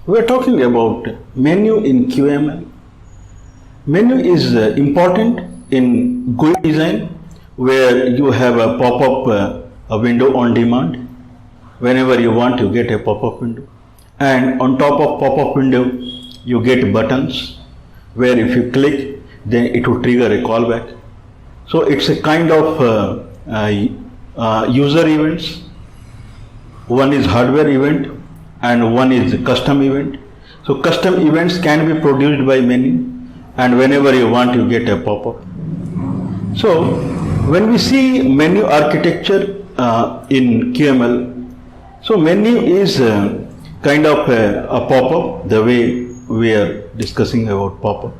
We are talking about menu in QML. Menu is important in GUI design where you have a pop-up a window on demand. Whenever you want, you get a pop-up window. And on top of pop-up window, you get buttons where if you click, then it will trigger a callback. So it's a kind of user events. One is hardware event and one is custom event. So custom events can be produced by menu, and whenever you want you get a pop-up. So when we see menu architecture in QML, so menu is kind of a pop-up, the way we are discussing about pop-up,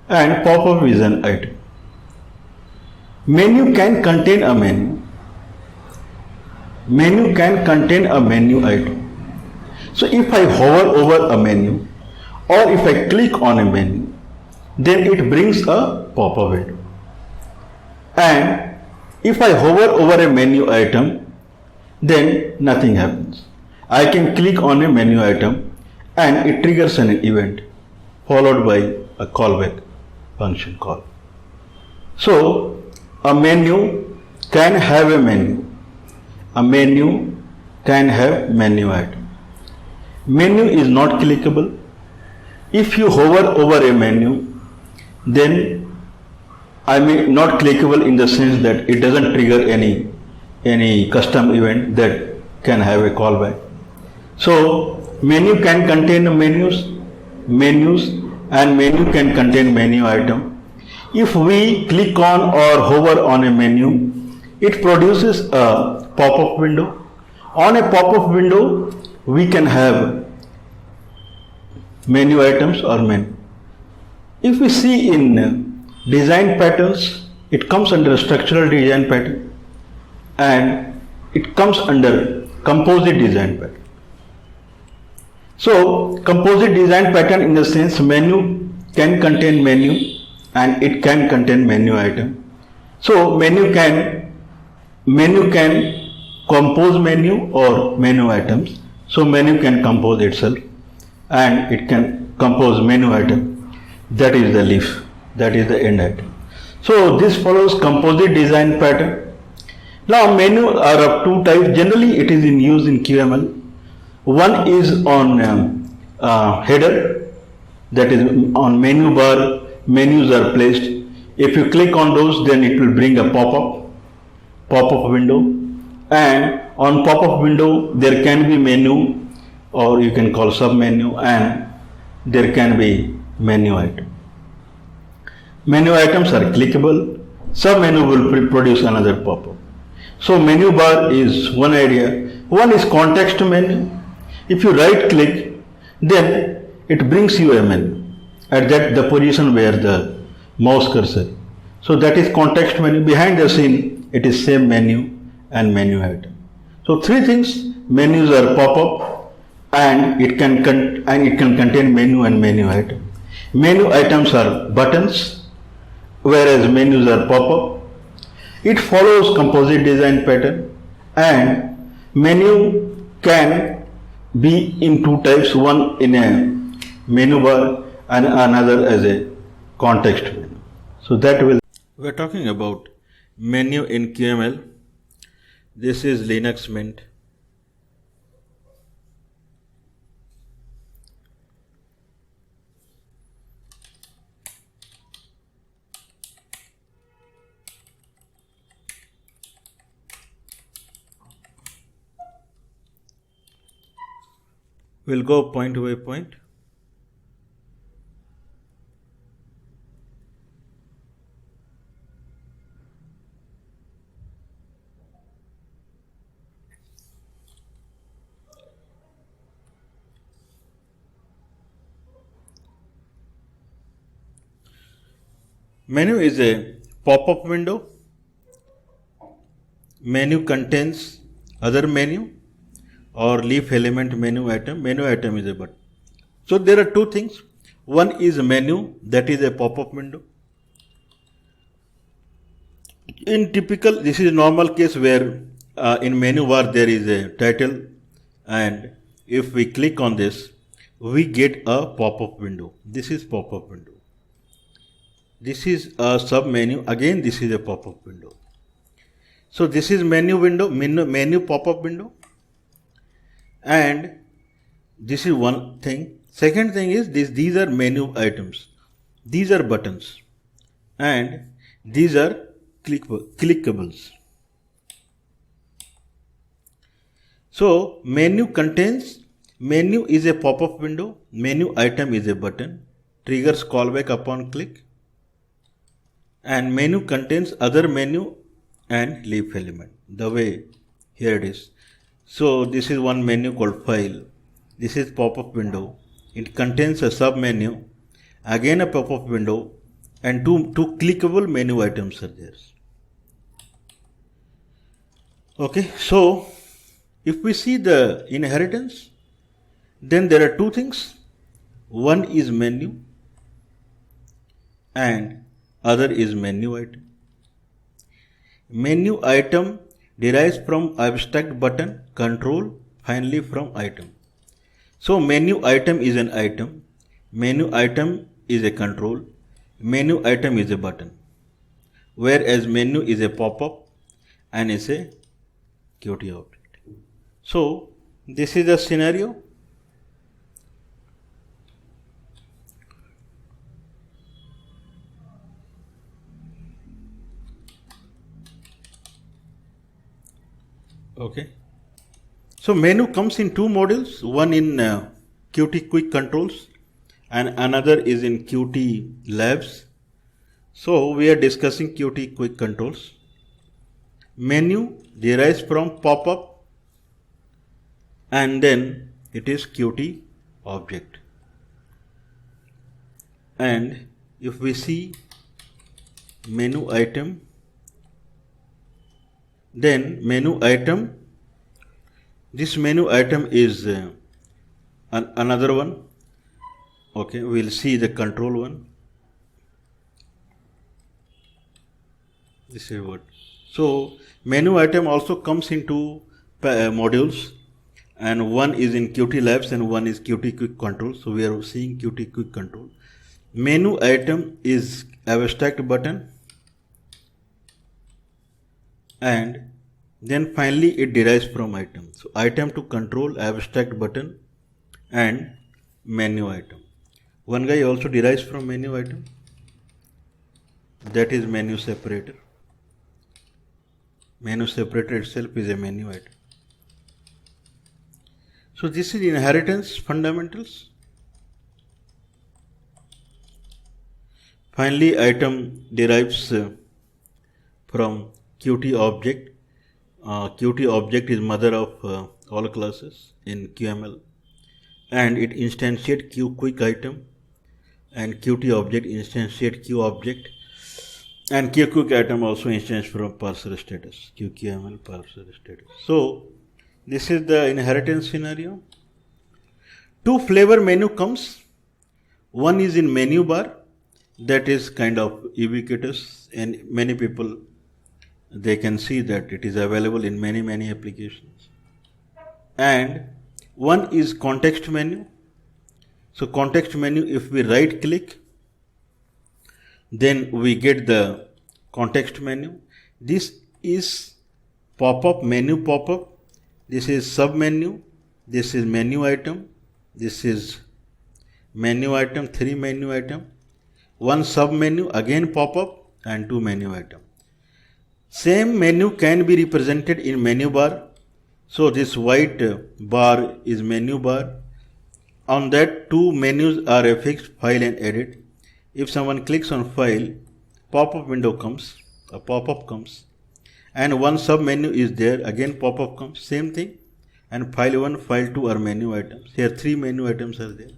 and pop-up is an item. Menu can contain a menu. Menu can contain a menu item. So if I hover over a menu or if I click on a menu, then it brings a pop-up window. And if I hover over a menu item, then nothing happens. I can click on a menu item and it triggers an event followed by a callback function call. So a menu can have a menu. A menu can have menu item. Menu is not clickable. If you hover over a menu, then I mean not clickable in the sense that it doesn't trigger any custom event that can have a callback. So menu can contain menus, and menu can contain menu item. If we click on or hover on a menu, it produces a pop-up window. On a pop-up window, we can have menu items or menu. If we see in design patterns, it comes under structural design pattern and it comes under composite design pattern. So composite design pattern in the sense menu can contain menu and it can contain menu item. So menu can compose menu or menu items. So menu can compose itself and it can compose menu item. That is the leaf, that is the end item. So this follows composite design pattern. Now menu are of two types. Generally it is in use in QML. One is on header, that is on menu bar, menus are placed. If you click on those, then it will bring a pop-up window, and on pop-up window there can be menu or you can call sub-menu, and there can be menu item. Menu items are clickable. Sub-menu will produce another pop-up. So menu bar is one area. One is context menu. If you right click, then it brings you a menu at the position where the mouse cursor. So that is context menu. Behind the scene, it is same menu and menu item. So three things: menus are pop-up, and it can contain menu and menu item. Menu items are buttons, whereas menus are pop-up. It follows composite design pattern, and menu can be in two types, one in a menu bar and another as a context menu. So that will. We are talking about menu in QML. This is Linux Mint. We'll go point by point. Menu is a pop-up window. Menu contains other menu or leaf element menu item. Menu item is a button. So there are two things. One is menu, that is a pop-up window. In typical, this is a normal case where in menu bar there is a title, and if we click on this, we get a pop-up window. This is pop-up window. This is a sub menu. Again, this is a pop-up window. So this is menu window, menu pop-up window, and this is one thing. Second thing is these are menu items. These are buttons, and these are clickables. So menu is a pop-up window, menu item is a button, triggers callback upon click, and menu contains other menu and leaf element. The way here it is. So this is one menu called file. This is pop-up window. It contains a sub menu, again a pop-up window, and two clickable menu items are there. Okay, so if we see the inheritance, then there are two things. One is menu and other is menu item. Menu item derives from abstract button, control, finally from item. So menu item is an item, menu item is a control, menu item is a button, whereas menu is a pop-up and is a Qt object. So this is the scenario. Okay. So menu comes in two modules, one in Qt Quick Controls and another is in Qt Labs. So we are discussing Qt Quick Controls. Menu derives from pop-up and then it is Qt object. And if we see menu item, then menu item, this menu item is another one. Okay, we'll see the control one. This is what. So menu item also comes in two modules, and one is in Qt Labs and one is Qt Quick Control. So we are seeing Qt Quick Control. Menu item is abstract button, and then finally it derives from item. So item to control, abstract button, and menu item. One guy also derives from menu item. That is menu separator. Menu separator itself is a menu item. So this is inheritance fundamentals. Finally, item derives from Qt object. Qt object is mother of all classes in QML, and it instantiates Q quick item, and Qt object instantiates Q object, and Q quick item also instantiates from parser status, QQML parser status. So this is the inheritance scenario. Two flavor menu comes. One is in menu bar, that is kind of ubiquitous, and many people, they can see that it is available in many applications. And one is context menu. So context menu, if we right click, then we get the context menu. This is pop-up, menu pop-up. This is sub menu. This is menu item. This is menu item, 3 menu item, 1 sub menu, again pop-up, and 2 menu item. Same menu can be represented in menu bar. So this white bar is menu bar. On that, two menus are affixed, file and edit. If someone clicks on file, pop-up window comes, a pop-up comes, and 1 sub menu is there, again pop-up comes, same thing, and file 1, file 2 are menu items. Here 3 menu items are there.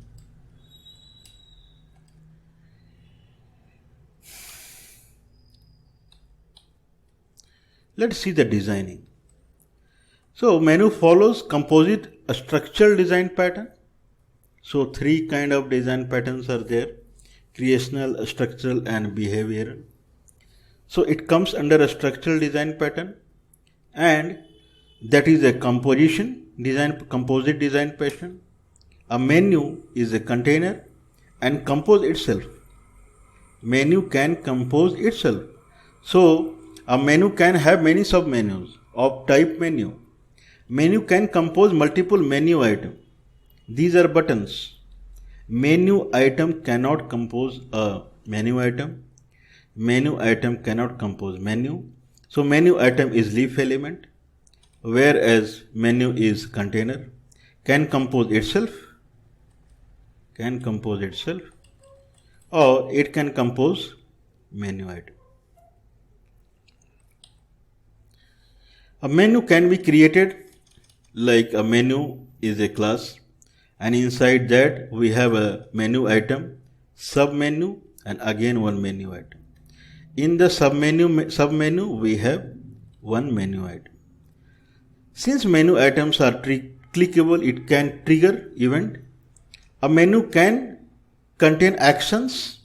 Let's see the designing. So menu follows composite a structural design pattern. So 3 kind of design patterns are there: creational, structural, and behavioral. So it comes under a structural design pattern, and that is a composite design pattern, A menu is a container and compose itself. Menu can compose itself. So a menu can have many submenus of type menu. Menu can compose multiple menu items. These are buttons. Menu item cannot compose a menu item. Menu item cannot compose menu. So menu item is leaf element, whereas menu is container. Can compose itself, or it can compose menu item. A menu can be created like a menu is a class, and inside that we have a menu item, submenu, and again one menu item. In the submenu we have one menu item. Since menu items are clickable, it can trigger event. A menu can contain actions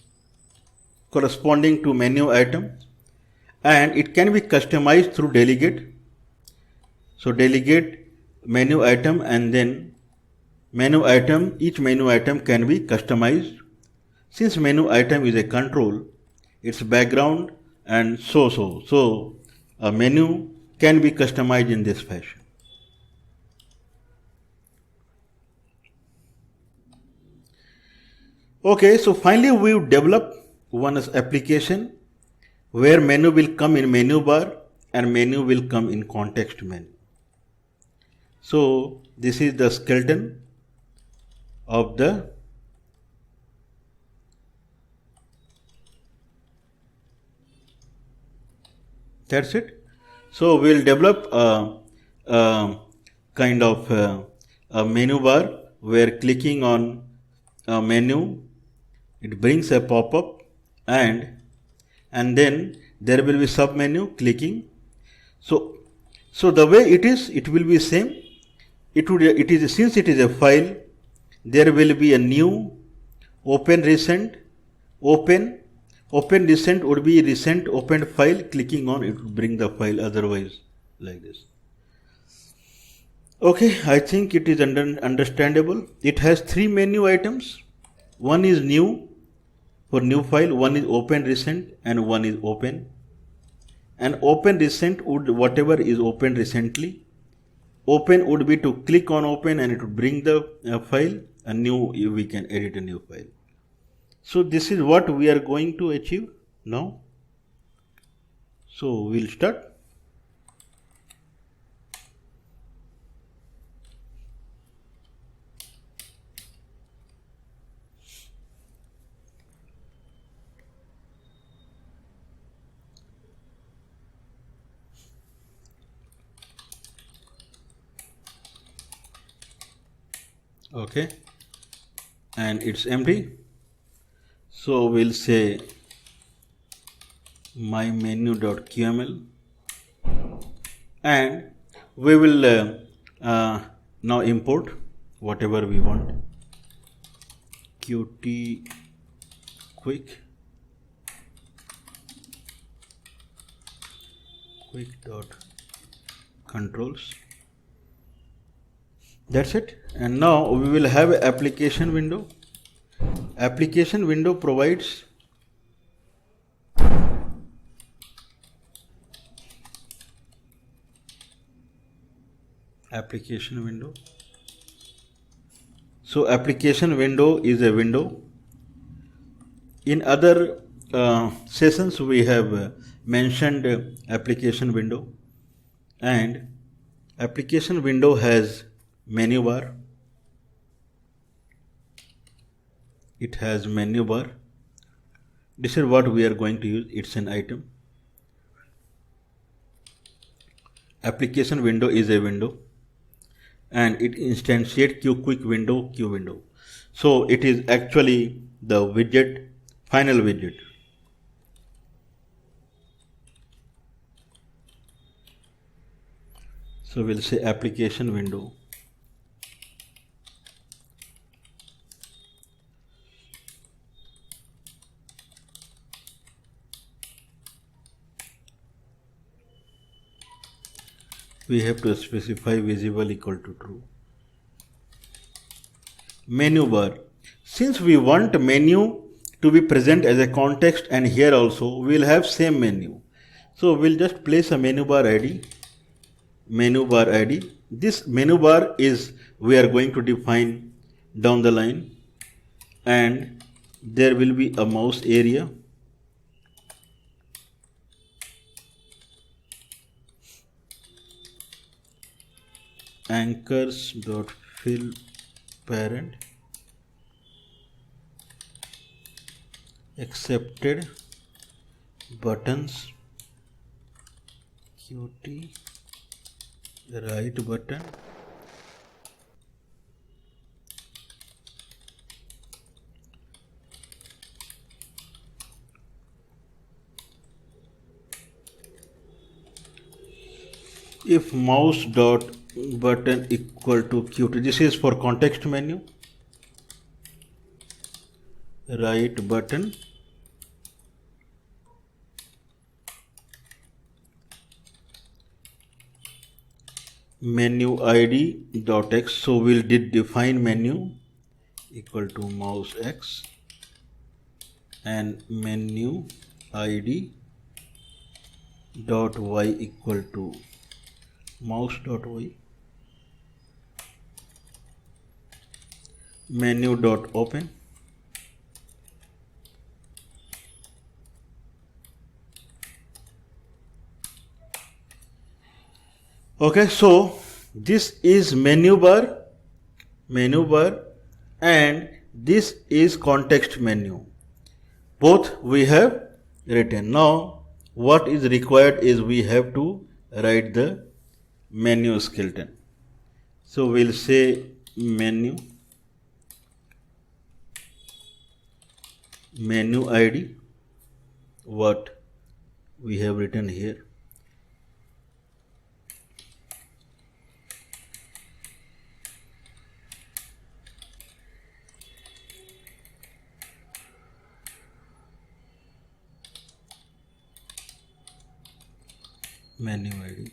corresponding to menu item, and it can be customized through delegate. So delegate menu item, and then each menu item can be customized. Since menu item is a control, its background and so a menu can be customized in this fashion. Okay, so finally we develop one application where menu will come in menu bar and menu will come in context menu. So this is the skeleton of that's it. So we'll develop a kind of a menu bar where clicking on a menu, it brings a pop-up, and then there will be sub-menu clicking. So the way it is, it will be same. Since it is a file, there will be a new open recent. Open recent would be recent opened file. Clicking on it will bring the file, otherwise like this. Okay, I think it is understandable. It has three menu items. One is new for new file, one is open recent, and one is open. And open recent would, whatever is opened recently. Open would be to click on open and it would bring the file, and new we can edit a new file. So this is what we are going to achieve now. So we'll start. Okay, and it's empty. So we'll say my menu.qml, and we will now import whatever we want. Qt quick dot controls. That's it. And now we will have an application window. Application window provides application window. So application window is a window. In other sessions we have mentioned application window, and application window has menu bar. It has menu bar. This is what we are going to use. It's an item. Application window is a window, and it instantiates Q window. So it is actually the widget, final widget. So we'll say application window. We have to specify visible equal to true. menu bar. Since we want menu to be present as a context, and here also we will have same menu. So we'll just place a menu bar ID. Menu bar ID. This menu bar is we are going to define down the line, and there will be a mouse area. Anchors dot fill parent accepted buttons qt right button if mouse dot button equal to qt. This is for context menu. Right button menu id dot x. So we'll define menu equal to mouse x and menu id dot y equal to mouse dot y. Menu dot open okay. So this is menu bar and this is context menu. Both we have written. Now what is required is we have to write the menu skeleton. So we'll say menu id, what we have written here. Menu id.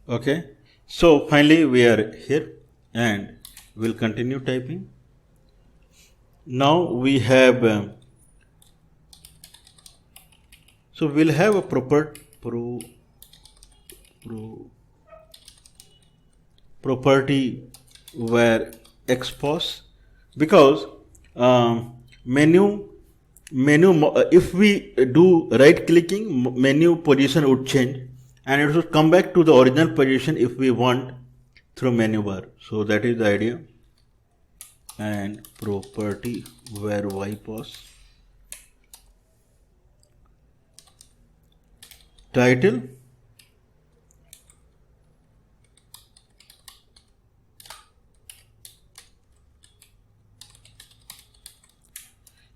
Okay, so finally we are here and we'll continue typing. Now we have so we'll have a property where expos, because menu if we do right clicking, menu position would change and it should come back to the original position if we want through menu bar. So that is the idea. And property where ypos title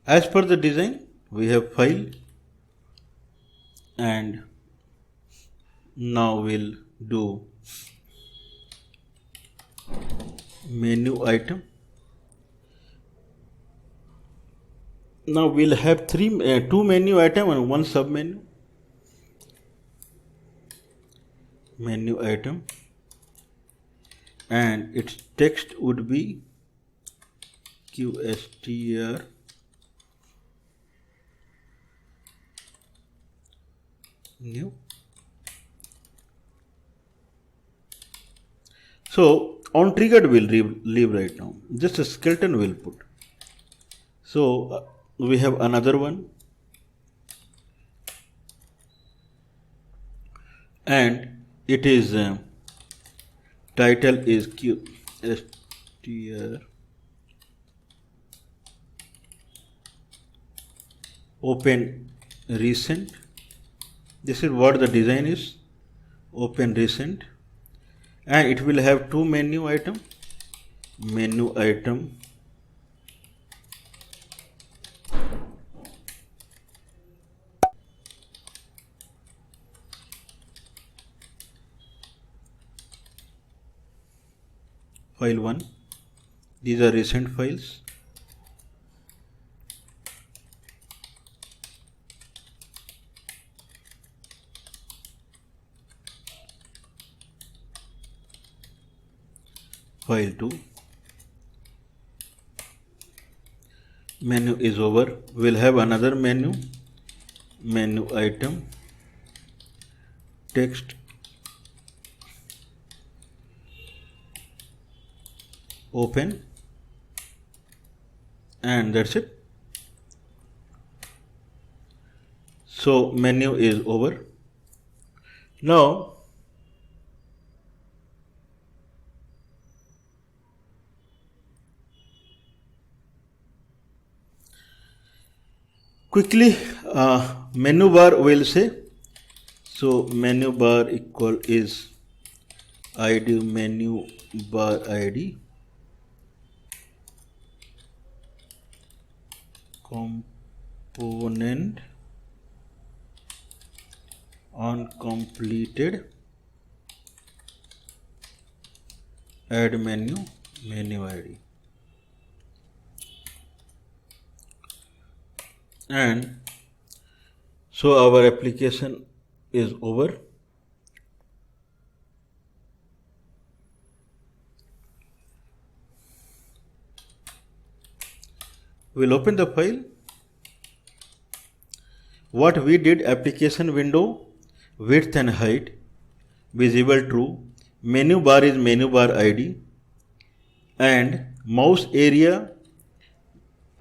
as per the design. We have file and now we'll do menu item. Now we'll have two menu item and one sub menu. Menu item and its text would be qstr new. So on triggered we'll leave right now, just a skeleton we'll put. So we have another one and it is title is qstr open recent. This is what the design is, open recent, and it will have two menu item file 1. These are recent files. file 2. Menu is over. We'll have another menu item, text, open, and that's it. So menu is over. Now quickly menu bar will say, so menu bar equal is id menu bar id component on completed add menu id. And so our application is over. We'll open the file. What we did, application window, width and height, visible true, menu bar is menu bar ID, and mouse area,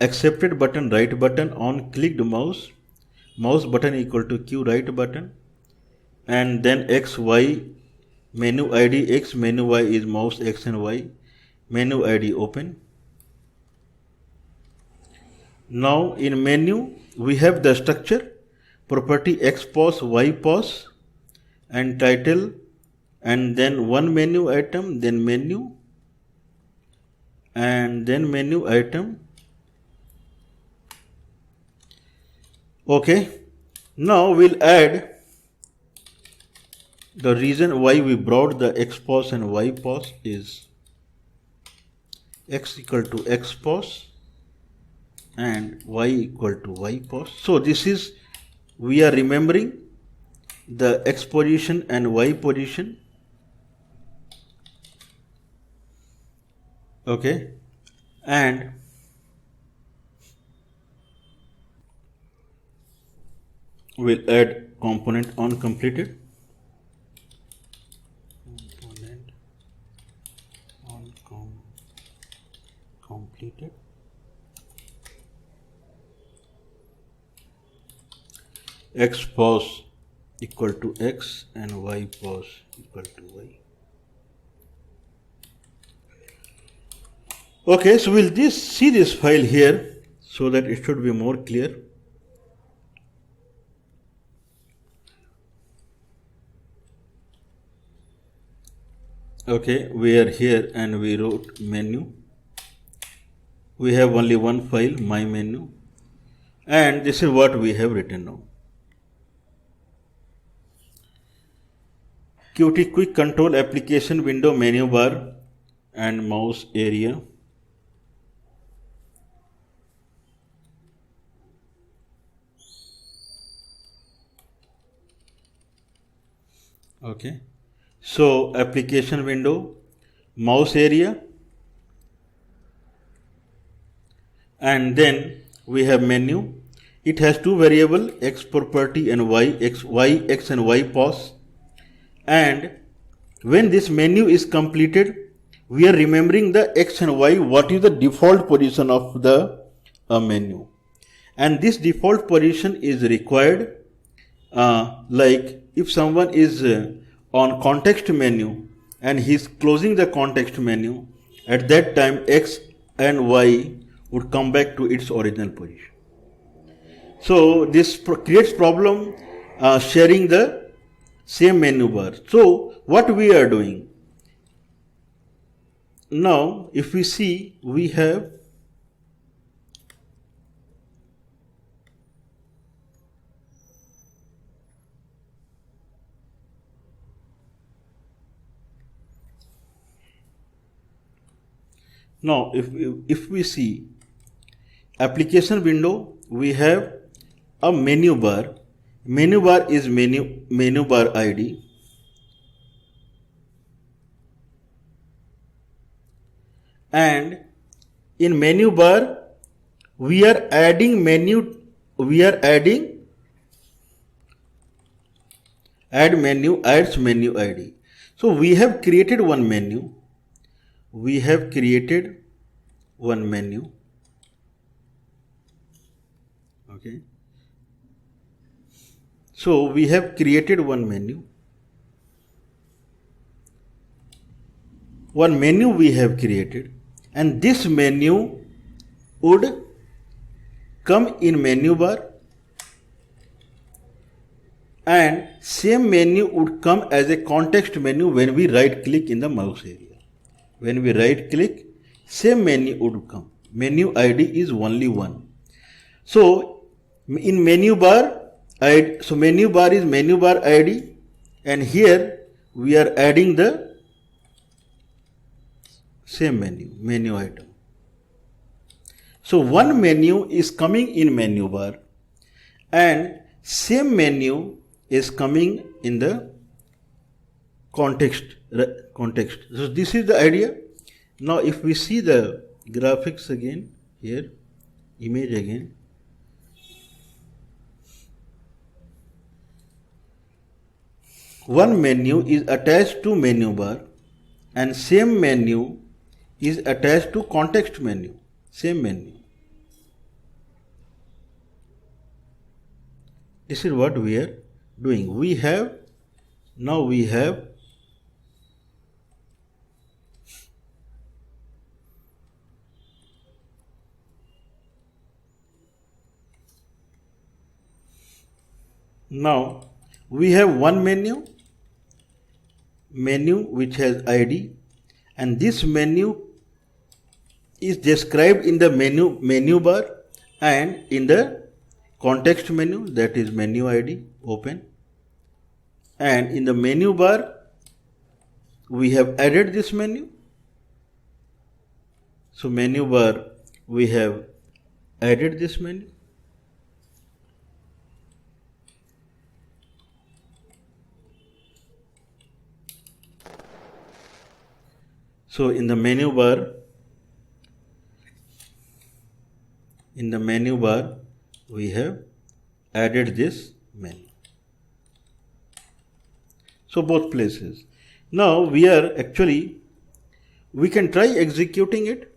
accepted button, right button, on clicked mouse button equal to Q right button, and then X, Y, menu ID X, menu Y is mouse X and Y, menu ID open. Now in menu we have the structure, property X pos, Y pos, and title, and then one menu item, then menu, and then menu item. Okay, now we'll add the reason why we brought the X pos and Y pos is X equal to X pos and Y equal to Y pos. So this is, we are remembering the X position and Y position. Okay, and we'll add component on completed. Component on completed. X pos equal to X and Y pos equal to Y. Okay, so we'll see this file here so that it should be more clear. Okay, we are here and we wrote menu. We have only one file, my menu, and this is what we have written now. Qt quick control application window menu bar and mouse area. Okay, so application window, mouse area, and then we have menu. It has two variables, X property and Y, X and Y pos. And when this menu is completed, we are remembering the X and Y, what is the default position of the menu. And this default position is required, like if someone is on context menu and he is closing the context menu, at that time X and Y would come back to its original position. So this creates problem sharing the same menu bar. So what we are doing now, if we see, we have now if we see application window, we have a menu bar. Menu bar is menu bar ID, and in menu bar we are adding add menu, adds menu ID. So we have created one menu. Okay. So we have created one menu. One menu we have created, and this menu would come in menu bar, and same menu would come as a context menu when we right click in the mouse area. When we right click, same menu would come. Menu ID is only one. So in menu bar, menu bar is menu bar ID, and here we are adding the same menu item. So one menu is coming in menu bar, and same menu is coming in the context. So this is the idea. Now if we see the graphics again here, image again, one menu is attached to menu bar, and same menu is attached to context menu, same menu. This is what we are doing. Now we have one menu which has ID, and this menu is described in the menu bar and in the context menu, that is menu ID open, and in the menu bar we have added this menu. So menu bar we have added this menu. So in the menu bar we have added this menu. So both places. Now we can try executing it.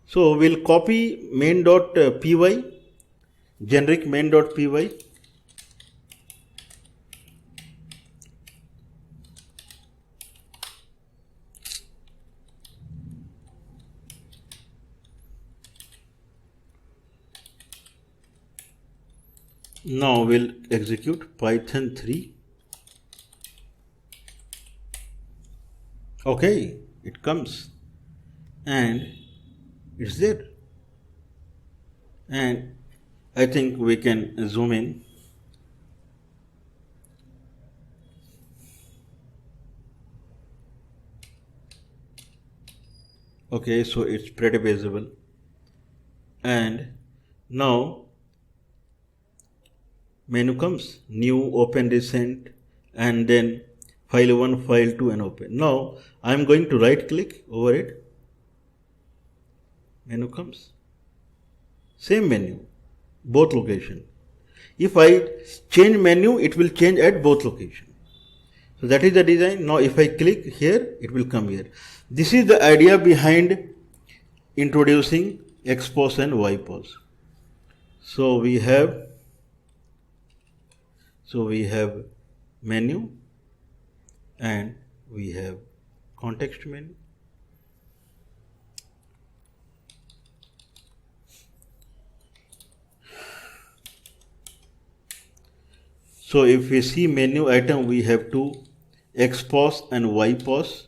So we'll copy main.py, generic main.py. Now we'll execute Python 3. Okay, it comes and it's there. And I think we can zoom in. Okay, so it's pretty visible. And now menu comes, new, open recent, and then file 1, file 2 and open. Now I am going to right click over it. Menu comes. Same menu, both location. If I change menu, it will change at both location. So that is the design. Now if I click here, it will come here. This is the idea behind introducing Xpos and YPOS. So we have menu and we have context menu. So if we see menu item, we have two, Xpos and YPOS,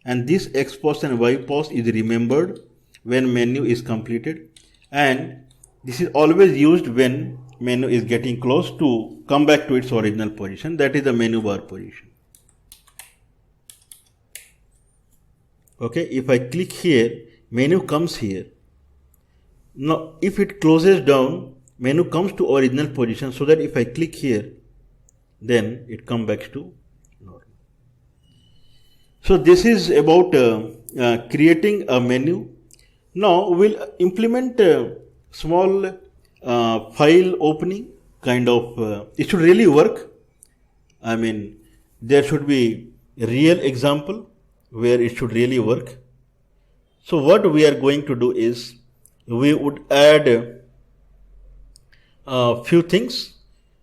and this Xpos and YPOS is remembered when menu is completed, and this is always used when menu is getting close to come back to its original position, that is the menu bar position. Okay, if I click here, menu comes here. Now if it closes down, menu comes to original position, so that if I click here, then it comes back to normal. So this is about creating a menu. Now we'll implement a small file opening kind of. It should really work. I mean, there should be a real example where it should really work. So what we are going to do is we would add a few things.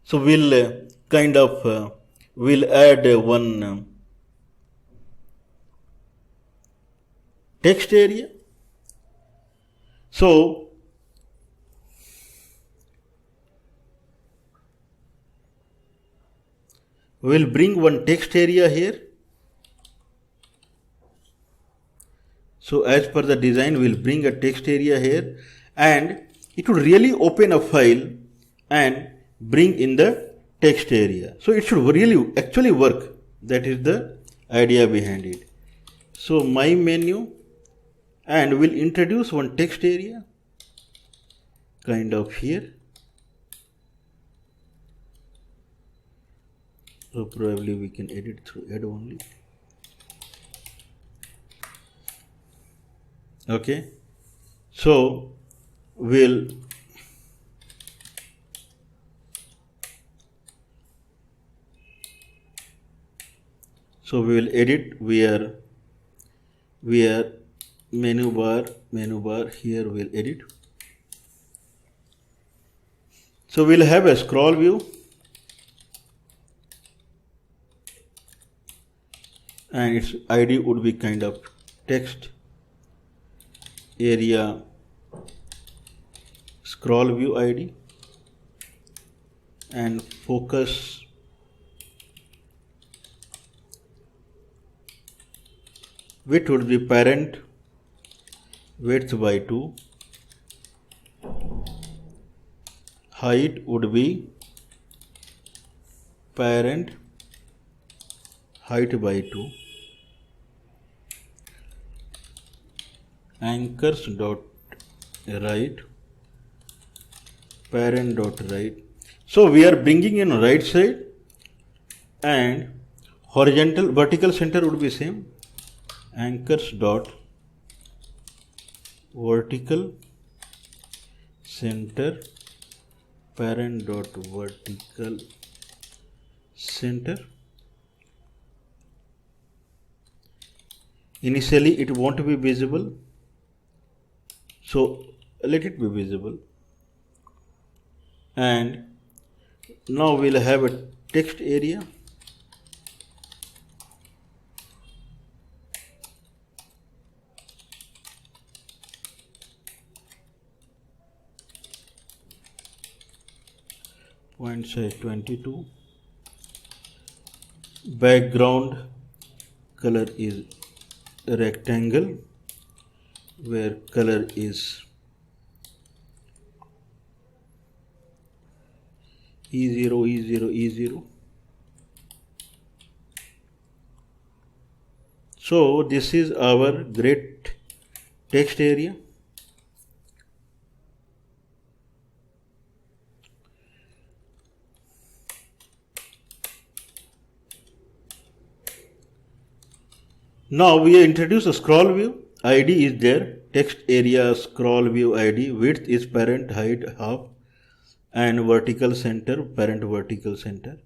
So we'll we'll add one text area. So we'll bring one text area here. So as per the design, we'll bring a text area here, and it will really open a file and bring in the text area. So it should really actually work. That is the idea behind it. So my menu, and we'll introduce one text area kind of here. So probably we can edit through add only. Okay, so we'll we will edit where menu bar here we'll edit. So we'll have a scroll view, and its ID would be kind of text area scroll view ID, and focus width would be parent width by 2, height would be parent height by 2, anchors dot right parent dot right. So we are bringing in right side, and vertical center would be same, anchors dot vertical center parent dot vertical center. Initially it won't be visible, so let it be visible. And now we'll have a text area. Point size 22. Background color is rectangle, where color is E0, E0, E0. So this is our great text area. Now we introduce a scroll view. ID is there, text area scroll view ID, width is parent height half, and vertical center parent vertical center,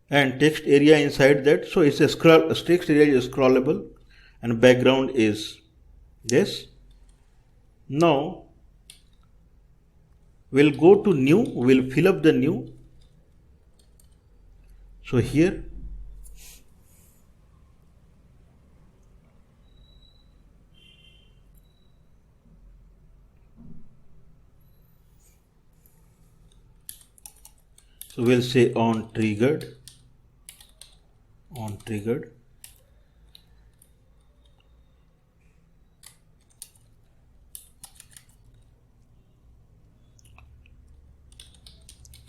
and text area inside that. So it's a text area is scrollable, and background is this. Now we'll go to new, we'll fill up the new. So here so we'll say on triggered,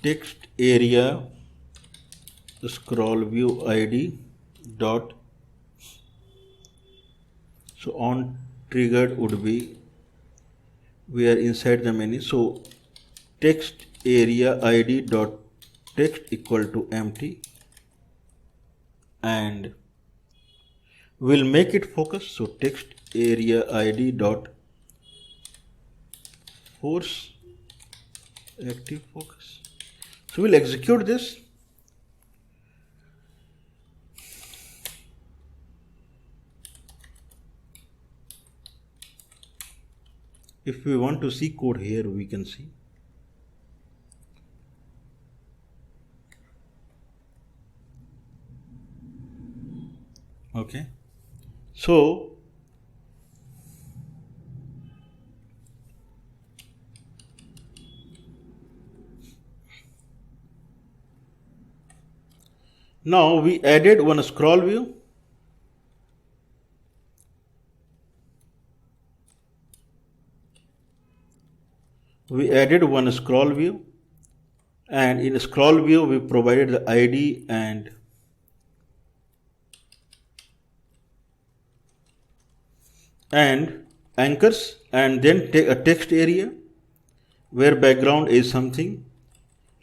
text area scroll view ID dot. So on triggered would be we are inside the menu. So text area ID dot text equal to empty, and We'll make it focus. So text area ID dot force active focus. So we'll execute this. If we want to see code here, we can see. Okay. So now we added one scroll view. We added one scroll view, and in scroll view we provided the ID and anchors, and then take a text area where background is something,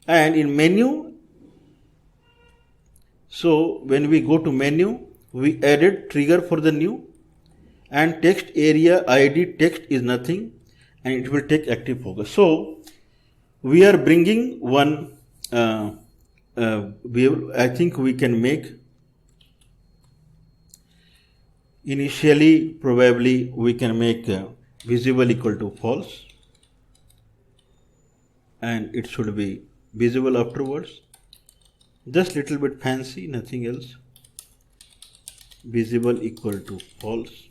and in menu, so when we go to menu, we added trigger for the new, and text area ID text is nothing, and it will take active focus. So we are bringing one, I think we can make initially, probably we can make visible equal to false, and it should be visible afterwards. Just little bit fancy, nothing else. Visible equal to false,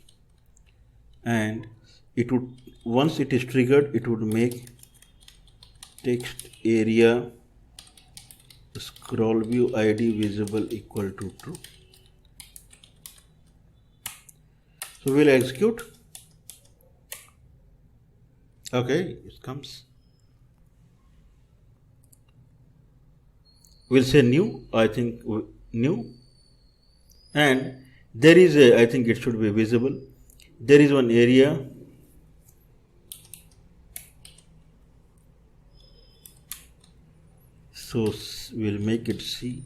and it would, once it is triggered, it would make text area scroll view ID visible equal to true. So we'll execute. Okay, it comes. We'll say new, I think new, and there is a, I think it should be visible. There is one area. So we'll make it C.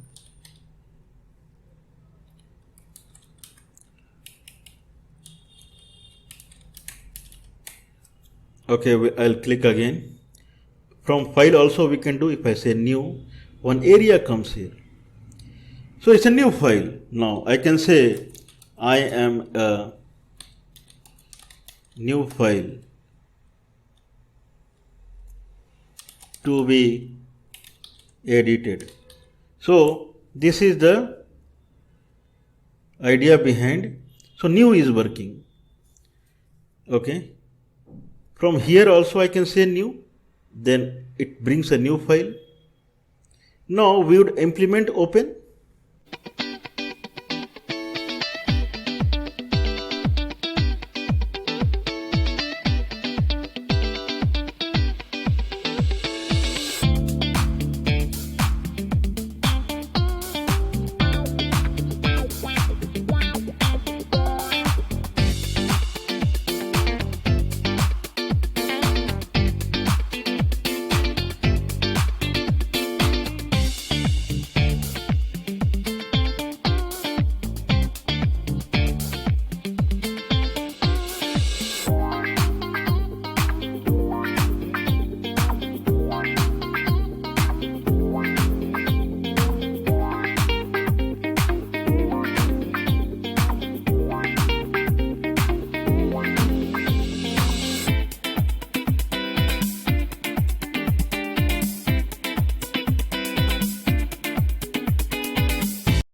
Okay, I'll click again. From file also we can do, if I say new, one area comes here. So it's a new file. Now I can say I am a new file to be edited. So this is the idea behind. So new is working. Okay. From here also I can say new, then it brings a new file. Now we would implement open.